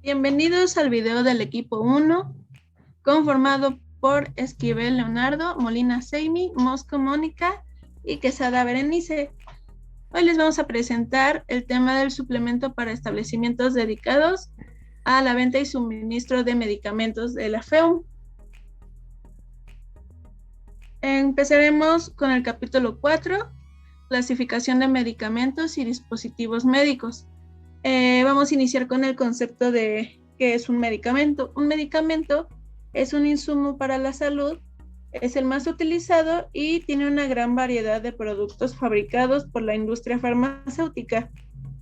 Bienvenidos al video del equipo 1, conformado por Esquivel Leonardo, Molina Seimi, Mosco Mónica y Quesada Berenice. Hoy les vamos a presentar el tema del suplemento para establecimientos dedicados a la venta y suministro de medicamentos de la FEUM. Empezaremos con el capítulo 4, clasificación de medicamentos y dispositivos médicos. Vamos a iniciar con el concepto de qué es un medicamento. Un medicamento es un insumo para la salud, es el más utilizado y tiene una gran variedad de productos fabricados por la industria farmacéutica.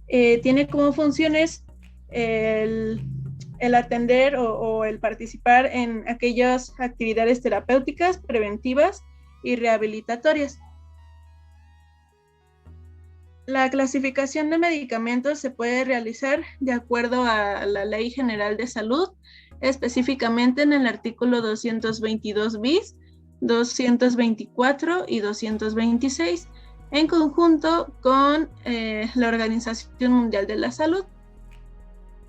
Tiene como funciones el atender o el participar en aquellas actividades terapéuticas, preventivas y rehabilitatorias. La clasificación de medicamentos se puede realizar de acuerdo a la Ley General de Salud, específicamente en el artículo 222 bis, 224 y 226, en conjunto con la Organización Mundial de la Salud.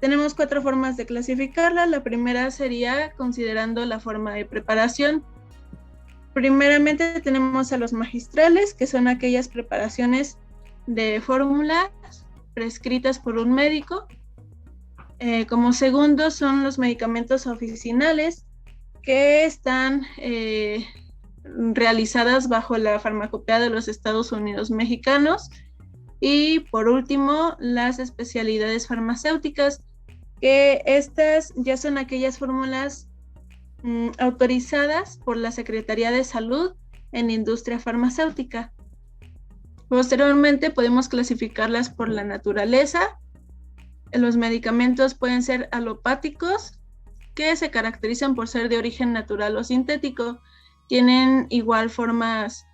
Tenemos 4 formas de clasificarla. La primera sería considerando la forma de preparación. Primeramente tenemos a los magistrales, que son aquellas preparaciones de fórmulas prescritas por un médico. Como segundo son los medicamentos oficinales, que están realizadas bajo la farmacopea de los Estados Unidos mexicanos. Y por último, las especialidades farmacéuticas, que estas ya son aquellas fórmulas autorizadas por la Secretaría de Salud en industria farmacéutica. Posteriormente podemos clasificarlas por la naturaleza. Los medicamentos pueden ser alopáticos, que se caracterizan por ser de origen natural o sintético. Tienen igual formas,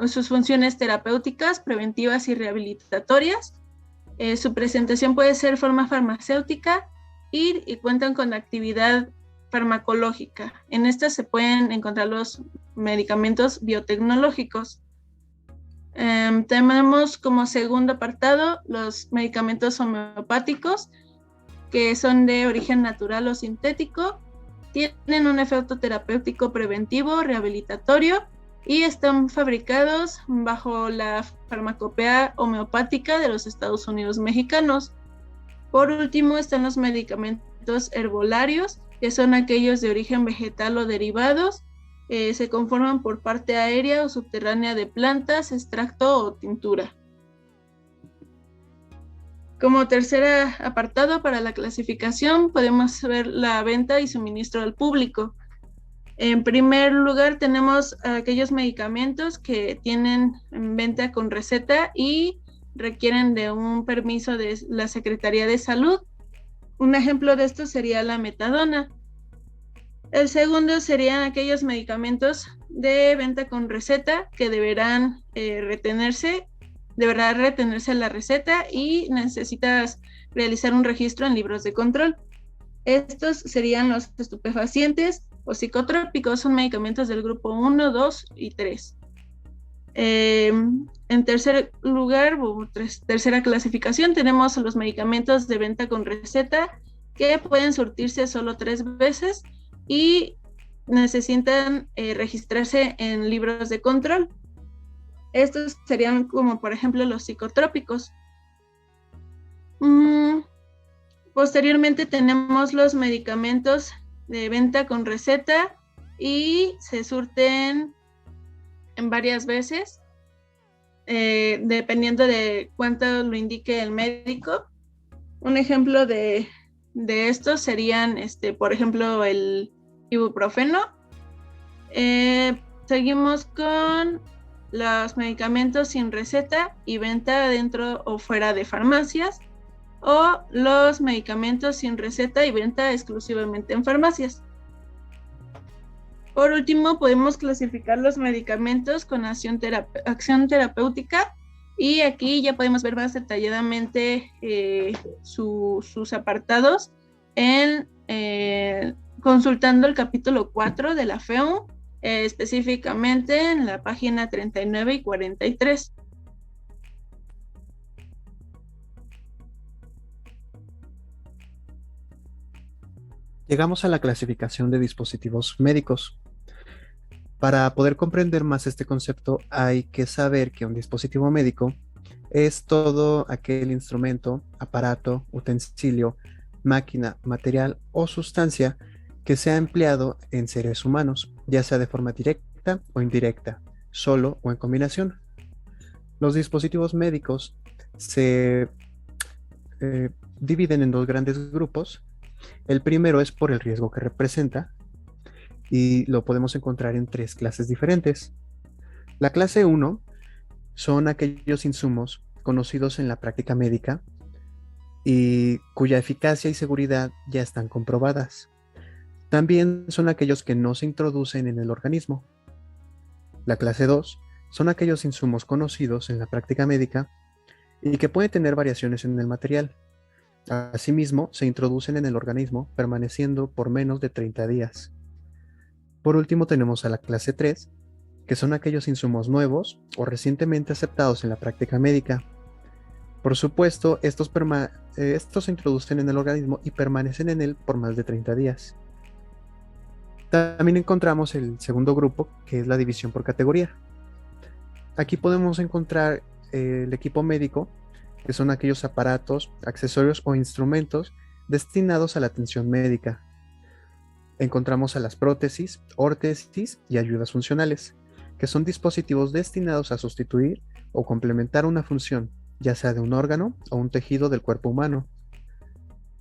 sus funciones terapéuticas, preventivas y rehabilitatorias. Su presentación puede ser forma farmacéutica y cuentan con actividad farmacológica. En estas se pueden encontrar los medicamentos biotecnológicos. Tenemos como segundo apartado los medicamentos homeopáticos, que son de origen natural o sintético, tienen un efecto terapéutico preventivo, rehabilitatorio y están fabricados bajo la farmacopea homeopática de los Estados Unidos mexicanos. Por último están los medicamentos herbolarios, que son aquellos de origen vegetal o derivados. Se conforman por parte aérea o subterránea de plantas, extracto o tintura. Como tercer apartado para la clasificación podemos ver la venta y suministro al público. En primer lugar tenemos aquellos medicamentos que tienen venta con receta y requieren de un permiso de la Secretaría de Salud. Un ejemplo de esto sería la metadona. El segundo serían aquellos medicamentos de venta con receta que deberá retenerse la receta y necesitas realizar un registro en libros de control. Estos serían los estupefacientes o psicotrópicos, son medicamentos del grupo 1, 2 y 3. En tercer lugar, tercera clasificación, tenemos los medicamentos de venta con receta que pueden surtirse solo 3 veces y necesitan registrarse en libros de control. Estos serían como por ejemplo los psicotrópicos. Posteriormente tenemos los medicamentos de venta con receta y se surten en varias veces, dependiendo de cuánto lo indique el médico. Un ejemplo de estos serían, por ejemplo, el ibuprofeno. Seguimos con los medicamentos sin receta y venta dentro o fuera de farmacias, o los medicamentos sin receta y venta exclusivamente en farmacias. Por último, podemos clasificar los medicamentos con acción terapéutica, y aquí ya podemos ver más detalladamente sus apartados consultando el capítulo 4 de la FEUM, específicamente en la página 39 y 43. Llegamos a la clasificación de dispositivos médicos. Para poder comprender más este concepto, hay que saber que un dispositivo médico es todo aquel instrumento, aparato, utensilio, máquina, material o sustancia que sea empleado en seres humanos, ya sea de forma directa o indirecta, solo o en combinación. Los dispositivos médicos se dividen en dos grandes grupos. El primero es por el riesgo que representa y lo podemos encontrar en tres clases diferentes. La clase uno son aquellos insumos conocidos en la práctica médica y cuya eficacia y seguridad ya están comprobadas. También son aquellos que no se introducen en el organismo. La clase 2 son aquellos insumos conocidos en la práctica médica y que pueden tener variaciones en el material. Asimismo, se introducen en el organismo permaneciendo por menos de 30 días. Por último, tenemos a la clase 3, que son aquellos insumos nuevos o recientemente aceptados en la práctica médica. Por supuesto, estos se introducen en el organismo y permanecen en él por más de 30 días. También encontramos el segundo grupo, que es la división por categoría. Aquí podemos encontrar el equipo médico, que son aquellos aparatos, accesorios o instrumentos destinados a la atención médica. Encontramos a las prótesis, órtesis y ayudas funcionales, que son dispositivos destinados a sustituir o complementar una función, ya sea de un órgano o un tejido del cuerpo humano.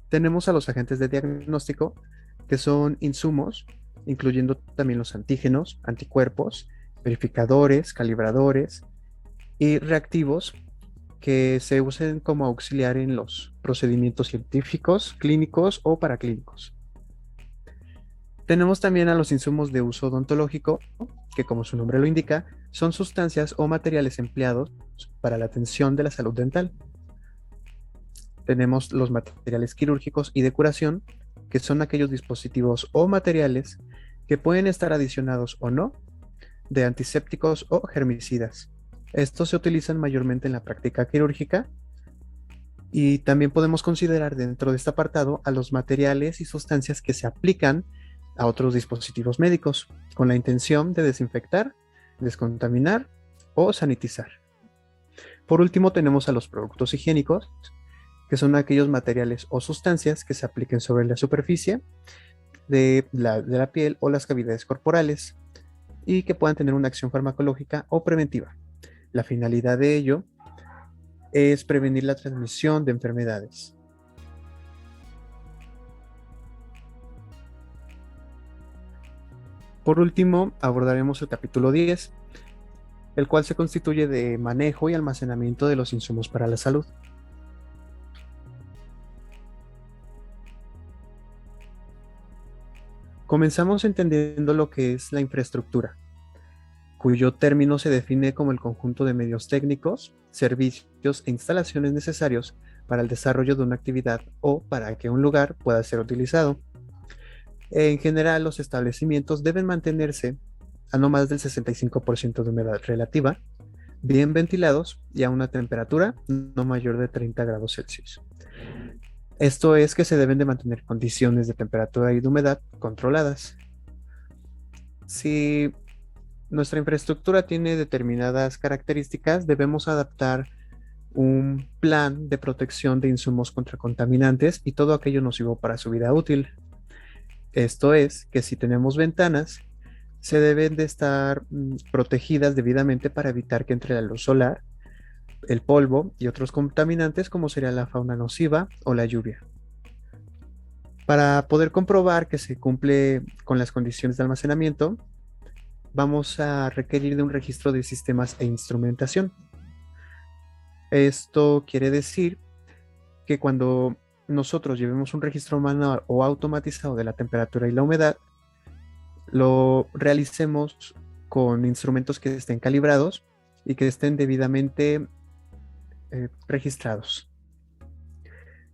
Tenemos a los agentes de diagnóstico, que son insumos, incluyendo también los antígenos, anticuerpos, verificadores, calibradores y reactivos que se usen como auxiliar en los procedimientos científicos, clínicos o paraclínicos. Tenemos también a los insumos de uso odontológico, que como su nombre lo indica, son sustancias o materiales empleados para la atención de la salud dental. Tenemos los materiales quirúrgicos y de curación, que son aquellos dispositivos o materiales que pueden estar adicionados o no de antisépticos o germicidas. Estos se utilizan mayormente en la práctica quirúrgica y también podemos considerar dentro de este apartado a los materiales y sustancias que se aplican a otros dispositivos médicos con la intención de desinfectar, descontaminar o sanitizar. Por último, tenemos a los productos higiénicos, que son aquellos materiales o sustancias que se apliquen sobre la superficie de la piel o las cavidades corporales y que puedan tener una acción farmacológica o preventiva. La finalidad de ello es prevenir la transmisión de enfermedades. Por último, abordaremos el capítulo 10, el cual se constituye de manejo y almacenamiento de los insumos para la salud. Comenzamos entendiendo lo que es la infraestructura, cuyo término se define como el conjunto de medios técnicos, servicios e instalaciones necesarios para el desarrollo de una actividad o para que un lugar pueda ser utilizado. En general, los establecimientos deben mantenerse a no más del 65% de humedad relativa, bien ventilados y a una temperatura no mayor de 30 grados Celsius. Esto es que se deben de mantener condiciones de temperatura y de humedad controladas. Si nuestra infraestructura tiene determinadas características, debemos adaptar un plan de protección de insumos contra contaminantes y todo aquello nocivo para su vida útil. Esto es que si tenemos ventanas, se deben de estar protegidas debidamente para evitar que entre la luz solar, el polvo y otros contaminantes como sería la fauna nociva o la lluvia. Para poder comprobar que se cumple con las condiciones de almacenamiento, vamos a requerir de un registro de sistemas e instrumentación. Esto quiere decir que cuando nosotros llevemos un registro manual o automatizado de la temperatura y la humedad, lo realicemos con instrumentos que estén calibrados y que estén debidamente registrados.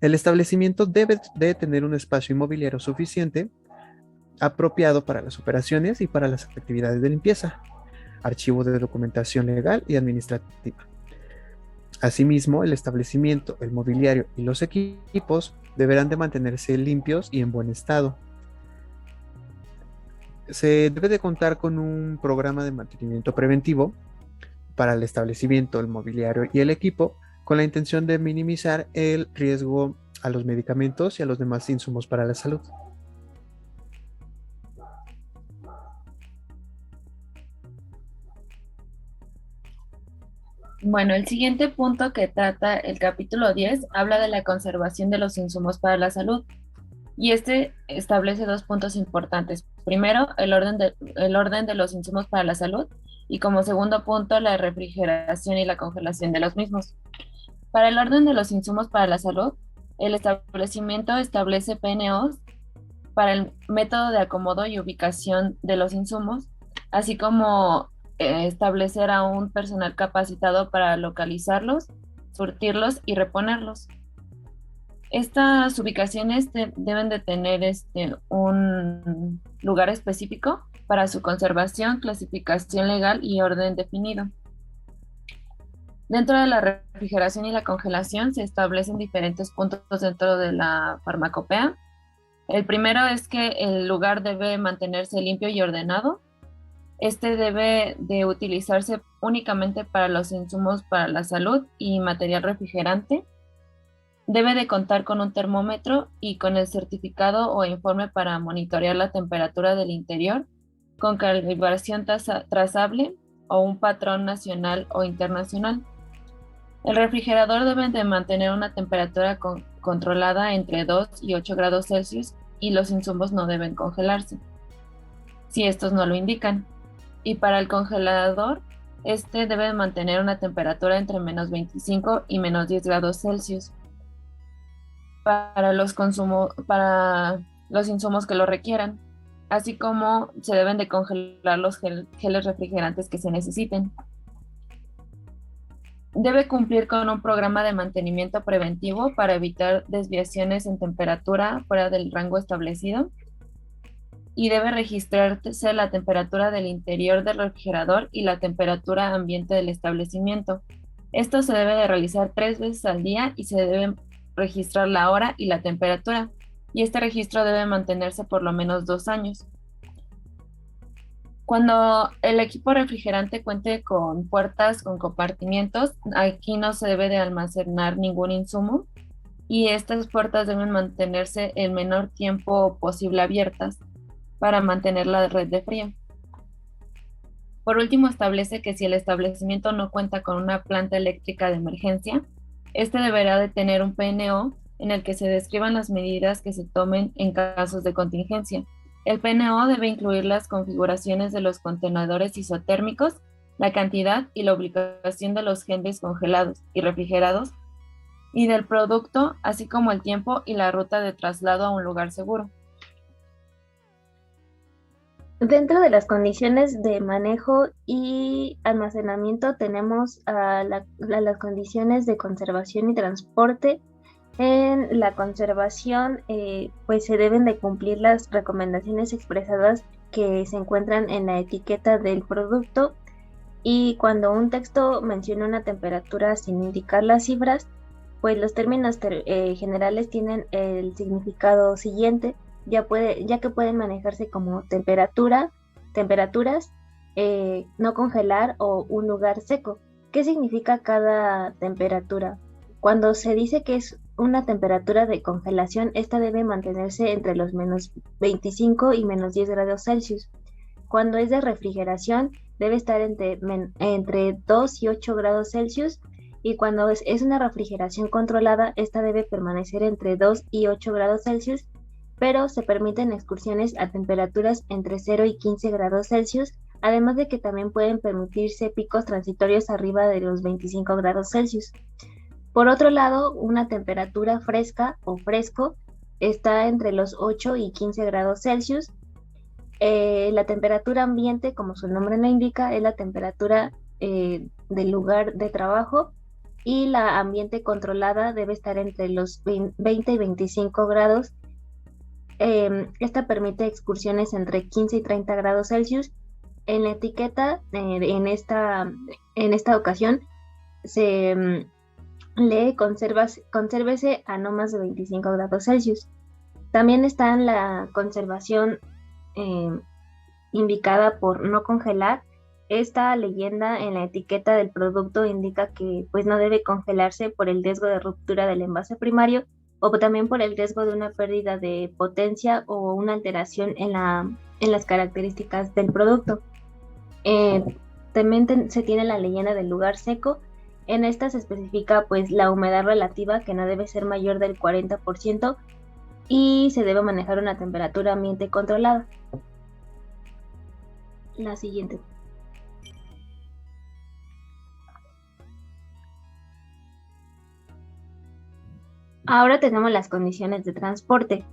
El establecimiento debe de tener un espacio inmobiliario suficiente, apropiado para las operaciones y para las actividades de limpieza, archivo de documentación legal y administrativa. Asimismo, el establecimiento, el mobiliario y los equipos deberán de mantenerse limpios y en buen estado, Se debe de contar con un programa de mantenimiento preventivo para el establecimiento, el mobiliario y el equipo, con la intención de minimizar el riesgo a los medicamentos y a los demás insumos para la salud. Bueno, el siguiente punto que trata el capítulo 10 habla de la conservación de los insumos para la salud. Y este establece dos puntos importantes. Primero, el orden de los insumos para la salud y como segundo punto, la refrigeración y la congelación de los mismos. Para el orden de los insumos para la salud, el establecimiento establece PNOs para el método de acomodo y ubicación de los insumos, así como establecer a un personal capacitado para localizarlos, surtirlos y reponerlos. Estas ubicaciones deben de tener un lugar específico para su conservación, clasificación legal y orden definido. Dentro de la refrigeración y la congelación se establecen diferentes puntos dentro de la farmacopea. El primero es que el lugar debe mantenerse limpio y ordenado. Este debe de utilizarse únicamente para los insumos para la salud y material refrigerante. Debe de contar con un termómetro y con el certificado o informe para monitorear la temperatura del interior, con calibración trazable o un patrón nacional o internacional. El refrigerador debe de mantener una temperatura controlada entre 2 y 8 grados Celsius y los insumos no deben congelarse, si estos no lo indican. Y para el congelador, este debe mantener una temperatura entre menos 25 y menos 10 grados Celsius. Para los insumos que lo requieran, así como se deben de congelar los geles refrigerantes que se necesiten. Debe cumplir con un programa de mantenimiento preventivo para evitar desviaciones en temperatura fuera del rango establecido y debe registrarse la temperatura del interior del refrigerador y la temperatura ambiente del establecimiento. Esto se debe de realizar 3 veces al día y se debe registrar la hora y la temperatura, y este registro debe mantenerse por lo menos 2 años. Cuando el equipo refrigerante cuente con puertas con compartimientos, aquí no se debe de almacenar ningún insumo y estas puertas deben mantenerse el menor tiempo posible abiertas para mantener la red de frío. Por último, establece que si el establecimiento no cuenta con una planta eléctrica de emergencia, este deberá de tener un PNO en el que se describan las medidas que se tomen en casos de contingencia. El PNO debe incluir las configuraciones de los contenedores isotérmicos, la cantidad y la ubicación de los geles congelados y refrigerados y del producto, así como el tiempo y la ruta de traslado a un lugar seguro. Dentro de las condiciones de manejo y almacenamiento tenemos las condiciones de conservación y transporte. En la conservación, pues se deben de cumplir las recomendaciones expresadas que se encuentran en la etiqueta del producto, y cuando un texto menciona una temperatura sin indicar las cifras, pues los términos generales tienen el significado siguiente, ya que pueden manejarse como temperaturas, no congelar o un lugar seco. ¿Qué significa cada temperatura? Cuando se dice que es una temperatura de congelación, esta debe mantenerse entre los menos 25 y menos 10 grados Celsius. Cuando es de refrigeración, debe estar entre 2 y 8 grados Celsius. Y cuando es una refrigeración controlada, esta debe permanecer entre 2 y 8 grados Celsius, pero se permiten excursiones a temperaturas entre 0 y 15 grados Celsius, además de que también pueden permitirse picos transitorios arriba de los 25 grados Celsius. Por otro lado, una temperatura fresca o fresco está entre los 8 y 15 grados Celsius. La temperatura ambiente, como su nombre lo indica, es la temperatura del lugar de trabajo, y la ambiente controlada debe estar entre los 20 y 25 grados. Esta permite excursiones entre 15 y 30 grados Celsius. En la etiqueta, en esta ocasión, se lee consérvese a no más de 25 grados Celsius. También está en la conservación indicada por no congelar, esta leyenda en la etiqueta del producto indica que pues no debe congelarse por el riesgo de ruptura del envase primario o también por el riesgo de una pérdida de potencia o una alteración en las características del producto. También se tiene la leyenda del lugar seco. En esta se especifica pues la humedad relativa, que no debe ser mayor del 40%, y se debe manejar una temperatura ambiente controlada. La siguiente. Ahora tenemos las condiciones de transporte.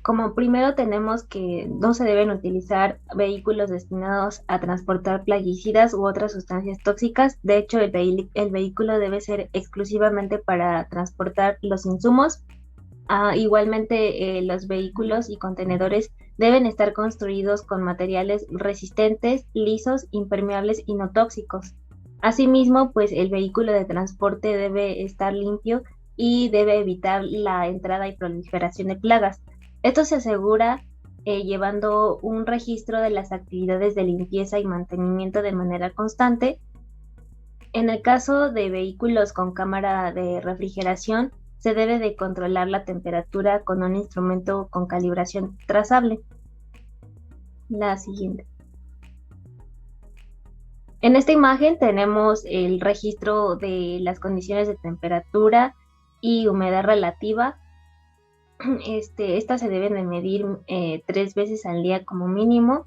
Como primero tenemos que no se deben utilizar vehículos destinados a transportar plaguicidas u otras sustancias tóxicas. De hecho, el vehículo debe ser exclusivamente para transportar los insumos. Igualmente, los vehículos y contenedores deben estar construidos con materiales resistentes, lisos, impermeables y no tóxicos. Asimismo, pues el vehículo de transporte debe estar limpio y debe evitar la entrada y proliferación de plagas. Esto se asegura llevando un registro de las actividades de limpieza y mantenimiento de manera constante. En el caso de vehículos con cámara de refrigeración, se debe de controlar la temperatura con un instrumento con calibración trazable. La siguiente. En esta imagen tenemos el registro de las condiciones de temperatura y humedad relativa. Estas se deben de medir 3 veces al día como mínimo.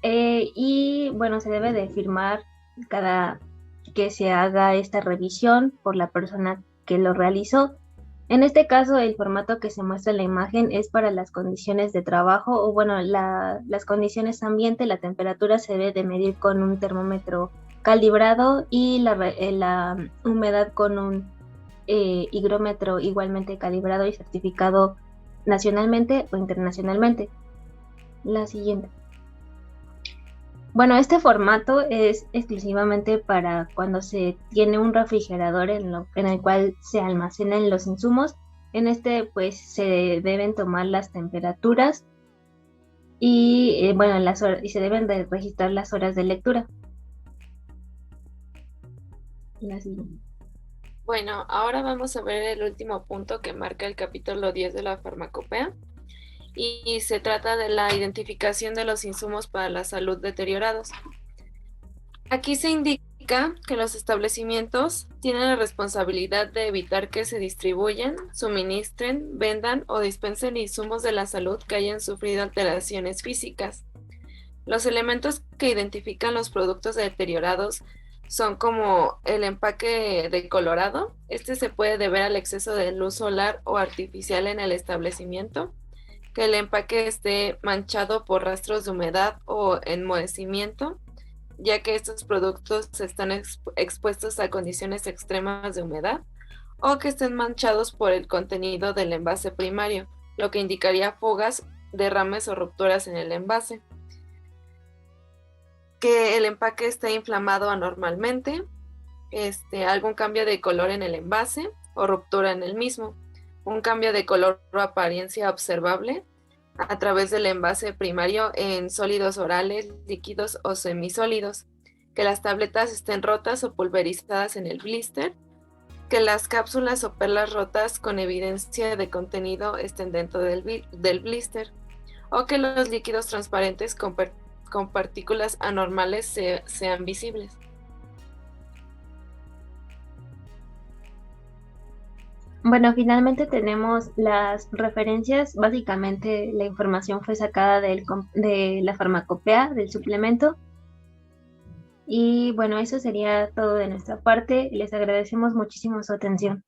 Y bueno, se debe de firmar cada que se haga esta revisión por la persona que lo realizó. En este caso, el formato que se muestra en la imagen es para las condiciones de trabajo o bueno, las condiciones ambiente. La temperatura se debe de medir con un termómetro calibrado y la humedad con un higrómetro igualmente calibrado y certificado nacionalmente o internacionalmente. La siguiente. Bueno, este formato es exclusivamente para cuando se tiene un refrigerador en el cual se almacenan los insumos. En este pues se deben tomar las temperaturas y bueno, y se deben de registrar las horas de lectura. La siguiente. Bueno, ahora vamos a ver el último punto que marca el capítulo 10 de la farmacopea y se trata de la identificación de los insumos para la salud deteriorados. Aquí se indica que los establecimientos tienen la responsabilidad de evitar que se distribuyan, suministren, vendan o dispensen insumos de la salud que hayan sufrido alteraciones físicas. Los elementos que identifican los productos deteriorados son como el empaque decolorado. Este se puede deber al exceso de luz solar o artificial en el establecimiento, que el empaque esté manchado por rastros de humedad o enmohecimiento, ya que estos productos están expuestos a condiciones extremas de humedad, o que estén manchados por el contenido del envase primario, lo que indicaría fugas, derrames o rupturas en el envase. Que el empaque esté inflamado anormalmente, algún cambio de color en el envase o ruptura en el mismo, un cambio de color o apariencia observable a través del envase primario en sólidos orales, líquidos o semisólidos, que las tabletas estén rotas o pulverizadas en el blister, que las cápsulas o perlas rotas con evidencia de contenido estén dentro del blister, o que los líquidos transparentes con partículas anormales sean visibles. Bueno, finalmente tenemos las referencias. Básicamente la información fue sacada de la farmacopea, del suplemento. Y bueno, eso sería todo de nuestra parte. Les agradecemos muchísimo su atención.